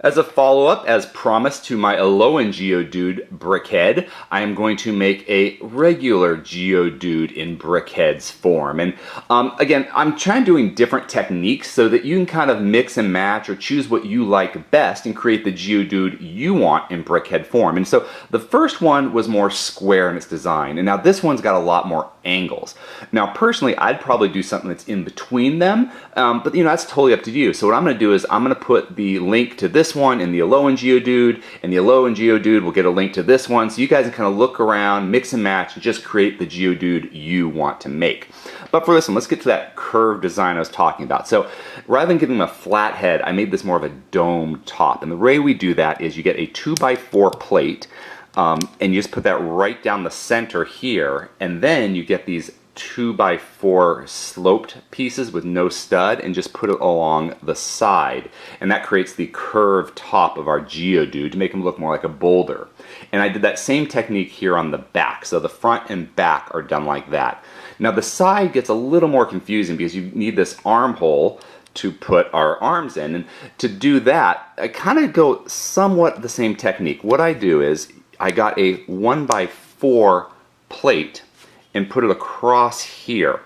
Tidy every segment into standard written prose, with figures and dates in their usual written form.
As a follow-up, as promised to my Alolan Geodude BrickHead, I am going to make a regular Geodude in BrickHeadz form. And again, I'm trying doing different techniques so that you can kind of mix and match or choose what you like best and create the Geodude you want in BrickHead form. And so the first one was more square in its design, and now this one's got a lot more angles. Now personally, I'd probably do something that's in between them, but you know, that's totally up to you. So what I'm going to do is I'm going to put the link to this one in the Alolan Geodude, and the Alolan Geodude will get a link to this one, so you guys can kind of look around, mix and match, and just create the Geodude you want to make. But for this one, let's get to that curved design I was talking about. So rather than giving him a flat head, I made this more of a dome top, and the way we do that is you get a 2x4 plate, and you just put that right down the center here, and then you get these 2x4 sloped pieces with no stud and just put it along the side, and that creates the curved top of our Geodude to make him look more like a boulder. And I did that same technique here on the back, so the front and back are done like that. Now the side gets a little more confusing because you need this armhole to put our arms in, and to do that I kind of go somewhat the same technique. What I do is I got a 1x4 plate and put it across here.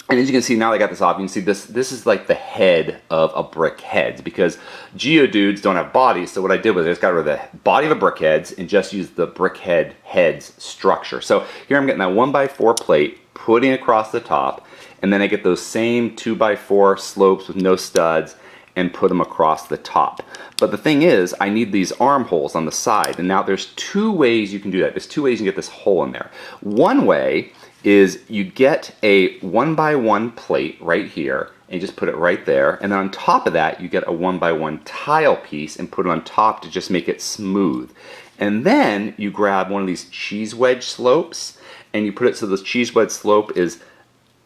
And as you can see, now that I got this off, you can see this is like the head of a BrickHeadz, because Geodudes don't have bodies, so what I did was I just got rid of the body of a BrickHeadz and just used the BrickHeadz structure. So here I'm getting that 1x4 plate, putting it across the top, and then I get those same 2x4 slopes with no studs and put them across the top. But the thing is, I need these armholes on the side, and now there's two ways you can do that. There's two ways you can get this hole in there. One way is you get a 1x1 plate right here, and you just put it right there, and then on top of that you get a 1x1 tile piece and put it on top to just make it smooth. And then you grab one of these cheese wedge slopes, and you put it so the cheese wedge slope is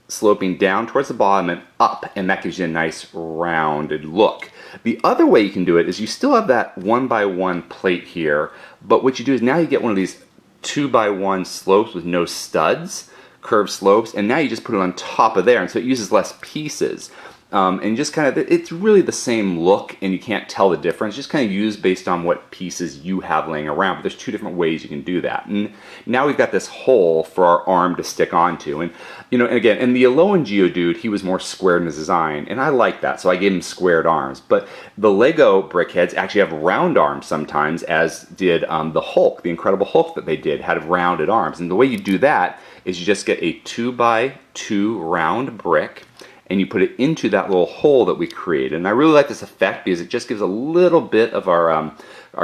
sloping down towards the bottom and up, and that gives you a nice rounded look. The other way you can do it is you still have that 1x1 plate here, but what you do is now you get one of these 2x1 slopes with no studs, curved slopes, and now you just put it on top of there, and so it uses less pieces. And just kind of, it's really the same look, and you can't tell the difference. Just kind of use based on what pieces you have laying around. But there's two different ways you can do that. And now we've got this hole for our arm to stick onto. And you know, and again, in the Alolan Geodude, he was more squared in his design, and I like that, so I gave him squared arms. But the Lego BrickHeadz actually have round arms sometimes, as did the Hulk, the Incredible Hulk that they did, had rounded arms. And the way you do that is you just get a 2x2 round brick, and you put it into that little hole that we created. And I really like this effect because it just gives a little bit of our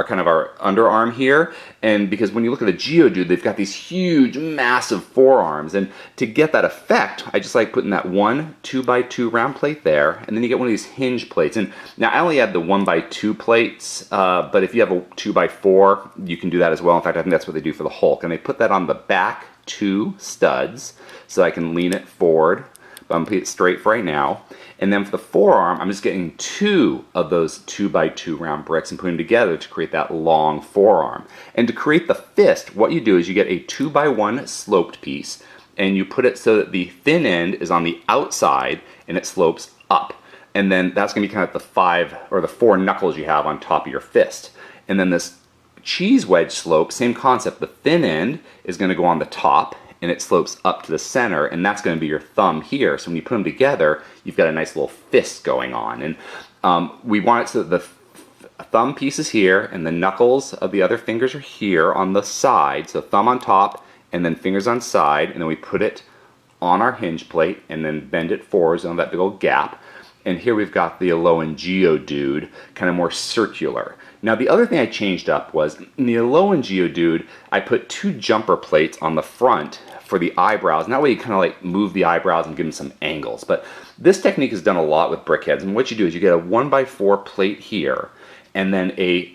kind of our underarm here. And because when you look at the Geodude, they've got these huge, massive forearms. And to get that effect, I just like putting that one 2x2 round plate there, and then you get one of these hinge plates. And now I only had the 1x2 plates, but if you have a 2x4, you can do that as well. In fact, I think that's what they do for the Hulk. And they put that on the back two studs, so I can lean it forward. I'm putting it straight for right now. And then for the forearm, I'm just getting two of those 2x2 round bricks and putting them together to create that long forearm. And to create the fist, what you do is you get a 2x1 sloped piece, and you put it so that the thin end is on the outside and it slopes up. And then that's going to be kind of the 5 or the 4 knuckles you have on top of your fist. And then this cheese wedge slope, same concept. The thin end is going to go on the top, and it slopes up to the center, and that's going to be your thumb here. So when you put them together, you've got a nice little fist going on. And we want it so that the thumb piece is here, and the knuckles of the other fingers are here on the side. So thumb on top, and then fingers on side, and then we put it on our hinge plate, and then bend it forward on that big old gap. And here we've got the Alolan Geodude, kind of more circular. Now the other thing I changed up was, in the Alolan Geodude, I put 2 jumper plates on the front for the eyebrows, and that way you kind of like move the eyebrows and give them some angles. But this technique is done a lot with BrickHeadz, and what you do is you get a 1x4 plate here, and then a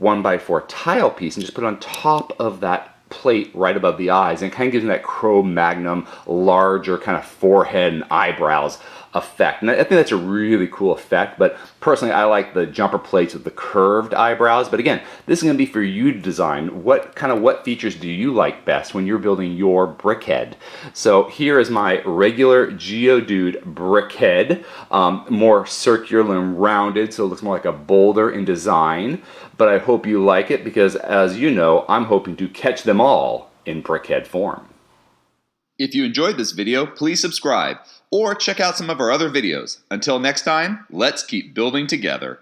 1x4 tile piece, and just put it on top of that plate right above the eyes, and it kind of gives them that Cro-Magnon, larger kind of forehead and eyebrows effect. And I think that's a really cool effect, but personally I like the jumper plates with the curved eyebrows. But again, this is going to be for you to design. What features do you like best when you're building your BrickHead? So here is my regular Geodude BrickHead, more circular and rounded, so it looks more like a boulder in design. But I hope you like it because, as you know, I'm hoping to catch them all in BrickHead form. If you enjoyed this video, please subscribe or check out some of our other videos. Until next time, let's keep building together.